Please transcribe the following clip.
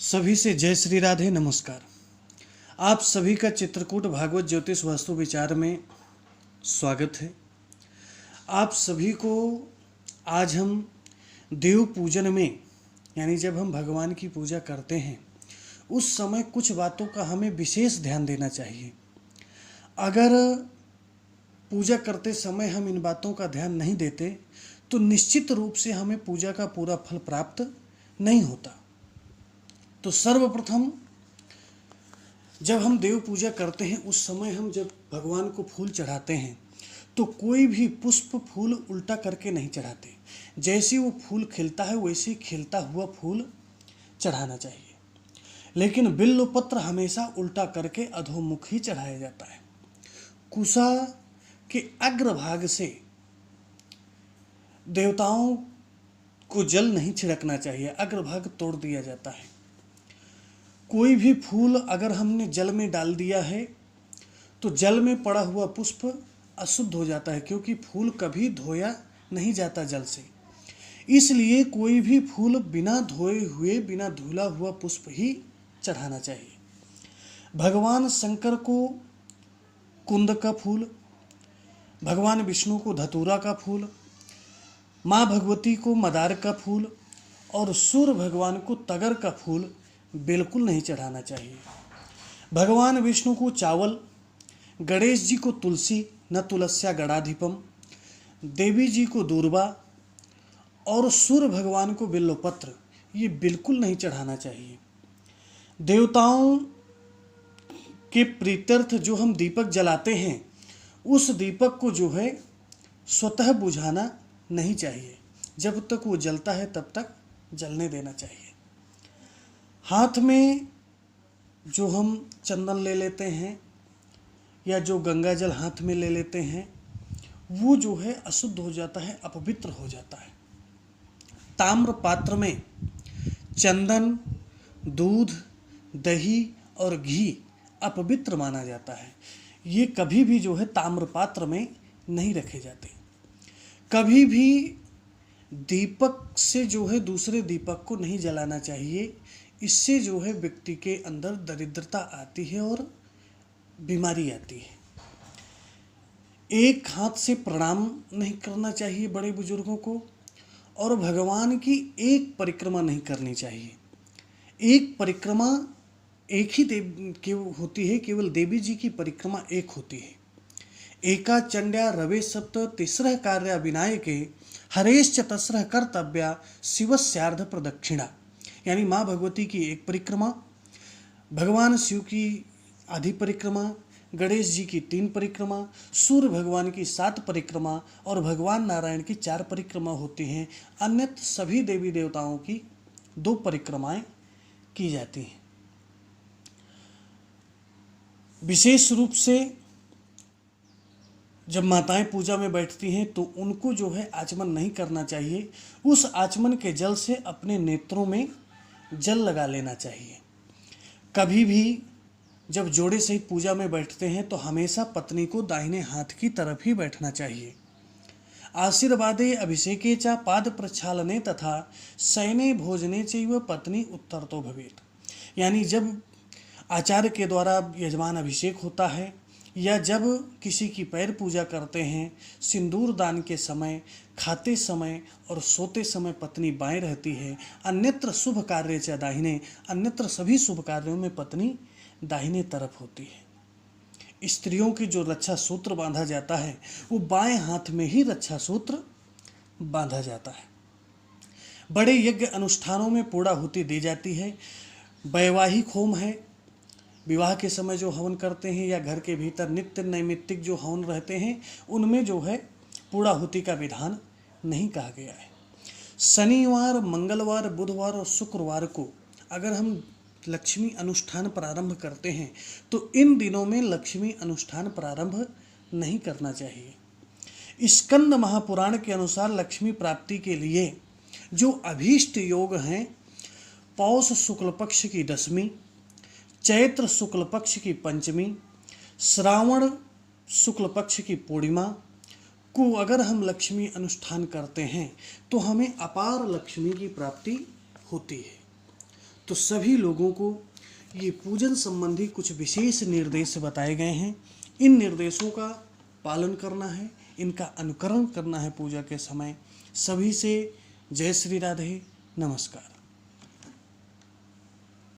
सभी से जय श्री राधे नमस्कार। आप सभी का चित्रकूट भागवत ज्योतिष वास्तु विचार में स्वागत है। आप सभी को आज हम देव पूजन में यानी जब हम भगवान की पूजा करते हैं उस समय कुछ बातों का हमें विशेष ध्यान देना चाहिए। अगर पूजा करते समय हम इन बातों का ध्यान नहीं देते तो निश्चित रूप से हमें पूजा का पूरा फल प्राप्त नहीं होता। तो सर्वप्रथम जब हम देव पूजा करते हैं उस समय हम जब भगवान को फूल चढ़ाते हैं तो कोई भी पुष्प फूल उल्टा करके नहीं चढ़ाते। जैसे वो फूल खिलता है वैसे ही खिलता हुआ फूल चढ़ाना चाहिए, लेकिन बिल्व पत्र हमेशा उल्टा करके अधोमुख ही चढ़ाया जाता है। कुशा के अग्रभाग से देवताओं को जल नहीं छिड़कना चाहिए, अग्रभाग तोड़ दिया जाता है। कोई भी फूल अगर हमने जल में डाल दिया है तो जल में पड़ा हुआ पुष्प अशुद्ध हो जाता है, क्योंकि फूल कभी धोया नहीं जाता जल से। इसलिए कोई भी फूल बिना धोए हुए बिना धुला हुआ पुष्प ही चढ़ाना चाहिए। भगवान शंकर को कुंद का फूल, भगवान विष्णु को धतूरा का फूल, माँ भगवती को मदार का फूल और सूर्य भगवान को तगर का फूल बिल्कुल नहीं चढ़ाना चाहिए। भगवान विष्णु को चावल, गणेश जी को तुलसी न तुलस्या गणाधिपम, देवी जी को दूर्वा और सूर्य भगवान को बिल्वपत्र ये बिल्कुल नहीं चढ़ाना चाहिए। देवताओं के प्रीत्यर्थ जो हम दीपक जलाते हैं उस दीपक को जो है स्वतः बुझाना नहीं चाहिए। जब तक वो जलता है तब तक जलने देना चाहिए। हाथ में जो हम चंदन ले लेते हैं या जो गंगा जल हाथ में ले लेते हैं वो जो है अशुद्ध हो जाता है, अपवित्र हो जाता है। ताम्र पात्र में चंदन, दूध, दही और घी अपवित्र माना जाता है। ये कभी भी जो है ताम्र पात्र में नहीं रखे जाते। कभी भी दीपक से जो है दूसरे दीपक को नहीं जलाना चाहिए। इससे जो है व्यक्ति के अंदर दरिद्रता आती है और बीमारी आती है। एक हाथ से प्रणाम नहीं करना चाहिए बड़े बुजुर्गों को, और भगवान की एक परिक्रमा नहीं करनी चाहिए। एक परिक्रमा एक ही होती है, केवल देवी जी की परिक्रमा एक होती है। एका चंड्या रवे सप्त तिस्रः कार्या विनायके हरेश्च तस्रः कर्तव्या शिवस्यार्ध प्रदक्षिणा। यानी माँ भगवती की एक परिक्रमा, भगवान शिव की आधी परिक्रमा, गणेश जी की 3 परिक्रमा, सूर्य भगवान की 7 परिक्रमा और भगवान नारायण की 4 परिक्रमा होती हैं। अन्यत्र सभी देवी देवताओं की 2 परिक्रमाएं की जाती हैं। विशेष रूप से जब माताएं पूजा में बैठती हैं तो उनको जो है आचमन नहीं करना चाहिए। उस आचमन के जल से अपने नेत्रों में जल लगा लेना चाहिए। कभी भी जब जोड़े सहित पूजा में बैठते हैं तो हमेशा पत्नी को दाहिने हाथ की तरफ ही बैठना चाहिए। आशीर्वादे अभिषेके च पाद प्रक्षालने तथा शयने भोजने चैव पत्नी उत्तरतो भवेत्। यानी जब आचार्य के द्वारा यजमान अभिषेक होता है या जब किसी की पैर पूजा करते हैं, सिंदूर दान के समय, खाते समय और सोते समय पत्नी बाएं रहती है। अन्यत्र शुभ कार्य च दाहिने, अन्यत्र सभी शुभ कार्यों में पत्नी दाहिने तरफ होती है। स्त्रियों की जो रक्षा सूत्र बांधा जाता है वो बाएं हाथ में ही रक्षा सूत्र बांधा जाता है। बड़े यज्ञ अनुष्ठानों में पूर्णाहुति दी जाती है। वैवाहिक होम है, विवाह के समय जो हवन करते हैं या घर के भीतर नित्य नैमित्तिक जो हवन रहते हैं उनमें जो है पूर्णाहुति का विधान नहीं कहा गया है। शनिवार, मंगलवार, बुधवार और शुक्रवार को अगर हम लक्ष्मी अनुष्ठान प्रारंभ करते हैं तो इन दिनों में लक्ष्मी अनुष्ठान प्रारंभ नहीं करना चाहिए। स्कंद महापुराण के अनुसार लक्ष्मी प्राप्ति के लिए जो अभीष्ट योग हैं, पौष शुक्ल पक्ष की 10वीं, चैत्र शुक्ल पक्ष की 5वीं, श्रावण शुक्ल पक्ष की पूर्णिमा को अगर हम लक्ष्मी अनुष्ठान करते हैं तो हमें अपार लक्ष्मी की प्राप्ति होती है। तो सभी लोगों को ये पूजन संबंधी कुछ विशेष निर्देश बताए गए हैं। इन निर्देशों का पालन करना है, इनका अनुकरण करना है पूजा के समय। सभी से जय श्री राधे, नमस्कार।